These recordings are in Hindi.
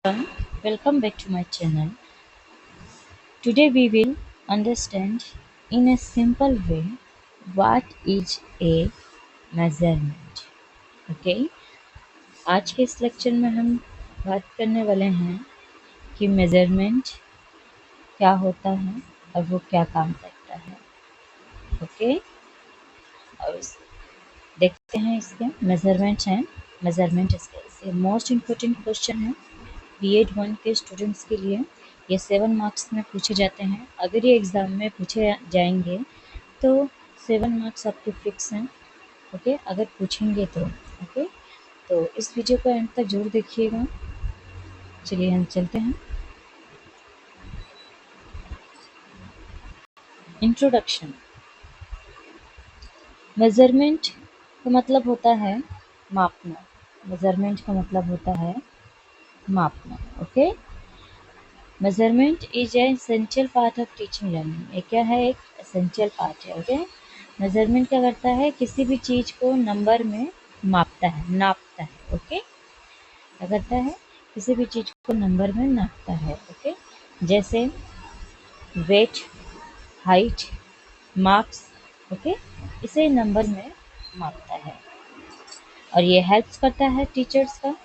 everyone, welcome back to my channel. Today we will understand in a simple way what is a measurement. Okay? आज के इस लेक्चर में हम बात करने वाले हैं कि मेजरमेंट क्या होता है और वो क्या काम करता है. ओके? और देखते हैं इसके मेजरमेंट हैं. मेजरमेंट स्केल्स ये मोस्ट इम्पोर्टेंट क्वेश्चन है B.Ed 1 के स्टूडेंट्स के लिए. ये 7 मार्क्स में पूछे जाते हैं. अगर ये एग्ज़ाम में पूछे जाएंगे तो 7 मार्क्स आपके फिक्स हैं. ओके, अगर पूछेंगे तो. ओके, तो इस वीडियो को एंड तक जरूर देखिएगा. चलिए हम चलते हैं. इंट्रोडक्शन. मेजरमेंट का मतलब होता है मापना. मेजरमेंट का मतलब होता है मापना. Okay, measurement is a essential part of teaching learning. ये क्या है? एक एसेंशियल पार्ट है. ओके, मेजरमेंट क्या करता है? किसी भी चीज़ को नंबर में मापता है, नापता है. ओके, क्या करता है? किसी भी चीज़ को नंबर में नापता है. ओके, जैसे वेट, हाइट, मार्क्स. ओके, इसे नंबर में मापता है. और ये हेल्प्स करता है टीचर्स का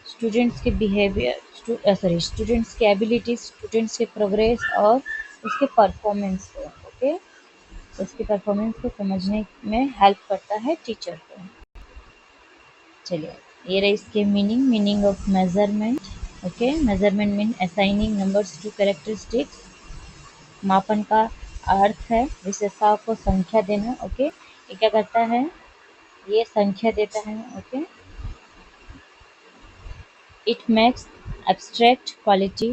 स्टूडेंट्स के बिहेवियर स्टूडेंट्स के एबिलिटीज, स्टूडेंट्स के प्रोग्रेस और उसके परफॉर्मेंस को. ओके, उसके परफॉर्मेंस को समझने में हेल्प करता है टीचर को. चलिए, ये रही इसके meaning of measurement. Okay, measurement mean assigning numbers to characteristics. मापन का अर्थ है विशेषताओं को संख्या देना. ओके, ये क्या करता है? ये संख्या देता है. Okay, it makes abstract quality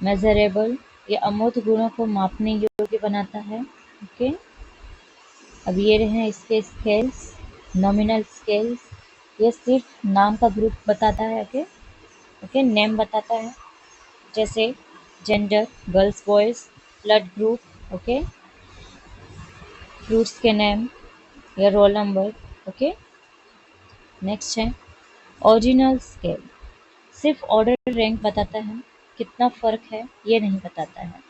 measurable. ये अमूर्त गुणों को मापने योग्य बनाता है. ओके, अब ये रहे इसके स्केल्स. नॉमिनल स्केल्स, ये सिर्फ नाम का ग्रुप बताता है. ओके, ओके, नेम बताता है. जैसे gender, girls boys, blood group. Okay, fruits के नेम या रोल नंबर. ओके, नेक्स्ट है ऑर्डिनल स्केल. सिर्फ ऑर्डर रैंक बताता है, कितना फ़र्क है ये नहीं बताता है.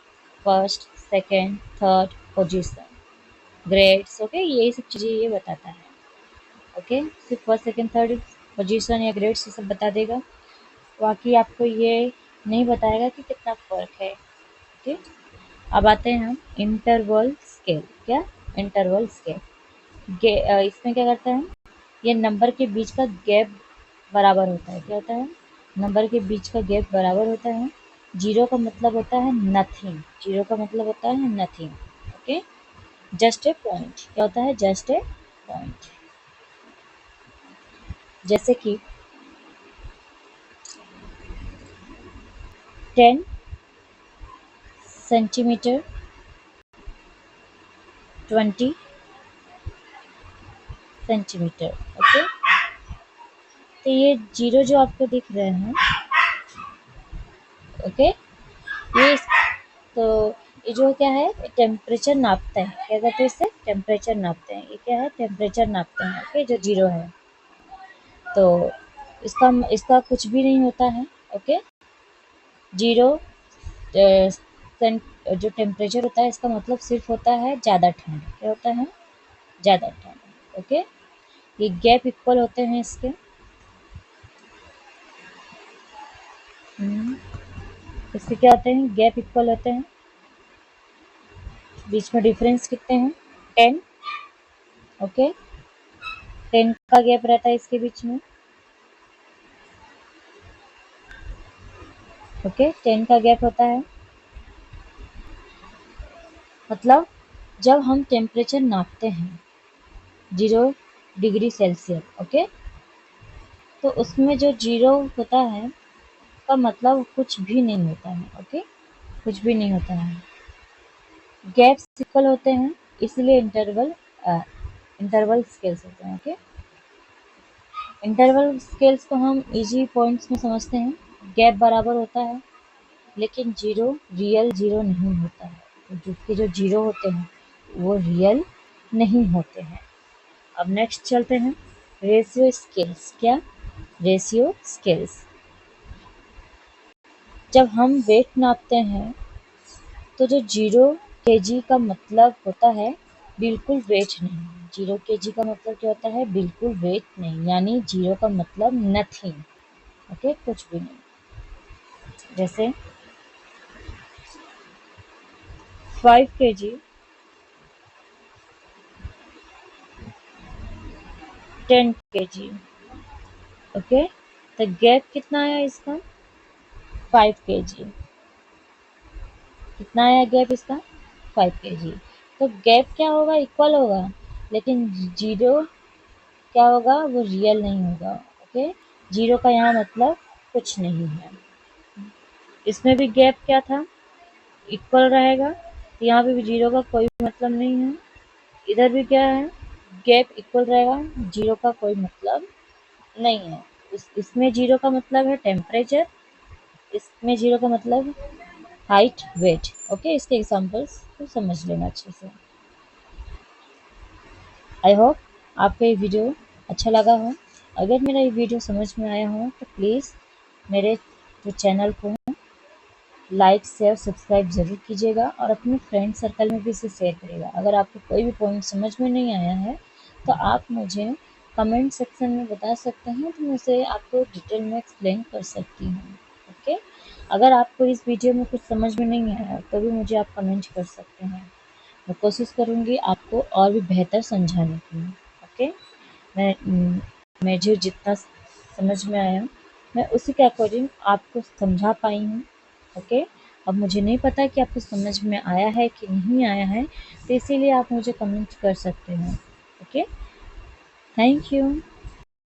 First, second, third position, grades. Okay, यही सब चीज़ें ये बताता है. ओके, सिर्फ फर्स्ट, सेकंड, थर्ड पोजीशन या ग्रेड्स ये सब बता देगा. बाकी आपको ये नहीं बताएगा कि कितना फ़र्क है. ओके, अब आते हैं हम इंटरवल स्केल. क्या? Interval scale. इसमें क्या करता है? ये नंबर के बीच का गैप बराबर होता है. क्या होता है? नंबर के बीच का गैप बराबर होता है. जीरो का मतलब होता है नथिंग. जीरो का मतलब होता है nothing. Okay, just a point. क्या होता है? Just a point. जैसे कि 10 सेंटीमीटर, 20 सेंटीमीटर. ओके, तो ये जीरो जो आपको दिख रहे हैं. ओके, ये तो ये जो क्या है? टेम्परेचर नापता है. क्या कहते हैं इसे? टेम्परेचर नापते हैं. ये क्या है? टेम्परेचर नापते हैं. ओके, जो जीरो है तो इसका इसका कुछ भी नहीं होता है. ओके, जीरो जो टेम्परेचर होता है इसका मतलब सिर्फ होता है ज़्यादा ठंड. क्या होता है? ज़्यादा ठंड. ओके, ये गैप इक्वल होते हैं इसके. इसके क्या होते हैं? गैप इक्वल होते हैं. बीच में डिफरेंस कितने हैं? 10. ओके, 10 का गैप रहता है इसके बीच में. ओके, 10 का गैप होता है. मतलब जब हम टेम्परेचर नापते हैं 0 डिग्री सेल्सियस. ओके, तो उसमें जो जीरो होता है का मतलब कुछ भी नहीं होता है. ओके, कुछ भी नहीं होता है. गैप्स इक्वल होते हैं इसलिए इंटरवल स्केल्स होते हैं. ओके, इंटरवल स्केल्स को हम इजी पॉइंट्स में समझते हैं. गैप बराबर होता है लेकिन जीरो रियल जीरो नहीं होता है. तो जिसके जो जीरो होते हैं वो रियल नहीं होते हैं. अब नेक्स्ट चलते हैं रेशियो स्केल्स. क्या? Ratio scales. जब हम वेट नापते हैं तो जो 0 केजी का मतलब होता है बिल्कुल वेट नहीं। 0 केजी का मतलब क्या होता है? बिल्कुल वेट नहीं, यानी 0 का मतलब नथिंग। ओके, कुछ भी नहीं। जैसे 5 केजी, 10 केजी। ओके, तो गैप कितना आया इसका? 5 केजी। कितना आया गैप इसका? 5 केजी। तो गैप क्या होगा? इक्वल होगा, लेकिन 0 क्या होगा? वो रियल नहीं होगा। ओके, 0 का यहाँ मतलब कुछ नहीं है। इसमें भी गैप क्या था? इक्वल रहेगा, तो यहाँ पे भी 0 का कोई मतलब नहीं है। इधर भी क्या है? गैप इक्वल रहेगा, 0 का कोई मतलब नहीं है। इसमें 0 का मतलब है टेम्परेचर, इसमें 0 का मतलब हाइट, वेट। ओके, इसके एग्जांपल्स को समझ लेना अच्छे से। आई होप आपको ये वीडियो अच्छा लगा हो। अगर मेरा ये वीडियो समझ में आया हो तो प्लीज़ मेरे जो चैनल को लाइक, शेयर, सब्सक्राइब ज़रूर कीजिएगा और अपने फ्रेंड सर्कल में भी इसे शेयर करिएगा। अगर आपको कोई भी पॉइंट समझ में नहीं आया है तो आप मुझे कमेंट सेक्शन में बता सकते हैं, तो मैं उसे आपको डिटेल में एक्सप्लेन कर सकती हूँ। ओके, अगर आपको इस वीडियो में कुछ समझ में नहीं आया तो भी मुझे आप कमेंट कर सकते हैं। मैं कोशिश करूँगी आपको और भी बेहतर समझाने की। ओके, मुझे जितना समझ में आया मैं उसी के अकॉर्डिंग आपको समझा पाई हूँ। ओके, अब मुझे नहीं पता कि आपको समझ में आया है कि नहीं आया है, तो इसीलिए आप मुझे कमेंट कर सकते हैं। Okay, thank you.